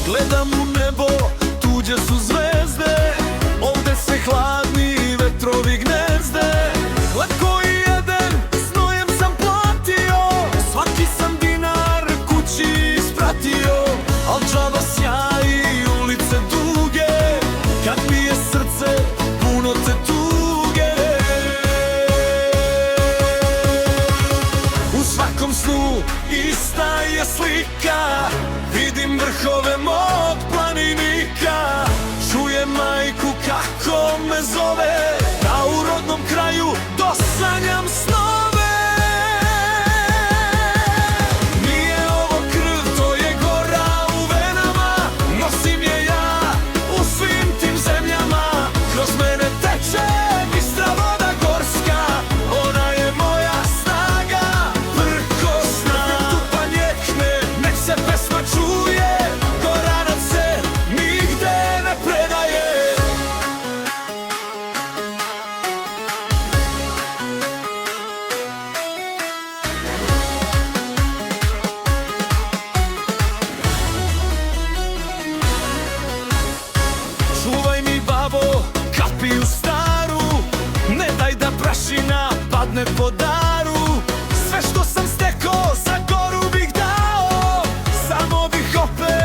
Gledam u nebo, tuđe su zvezde, ovde se hladni vetrovi gnezde. Hleb koji jedem, znojem sam platio, svaki sam dinar kući ispratio. Al džaba sjaji ulice duge, kad bije srce puno te tuge. U svakom snu ista je slika, vidim vrhove mog planinika. Čujem majku kako me zove, da u rodnom kraju dosanjam snove. Nije ovo krv, to je gora u venama, nosim je ja u svim tim zemljama. Kroz mene teče bistra voda gorska, ona je moja snaga prkosna. Tupanj jekne, nek se pesma čuje, Goranac se nigde ne predaje. Čuvaj mi babo kapiju staru, ne daj da prašina padne po daru. Sve što sam stekao za goru bih dao, samo bih opet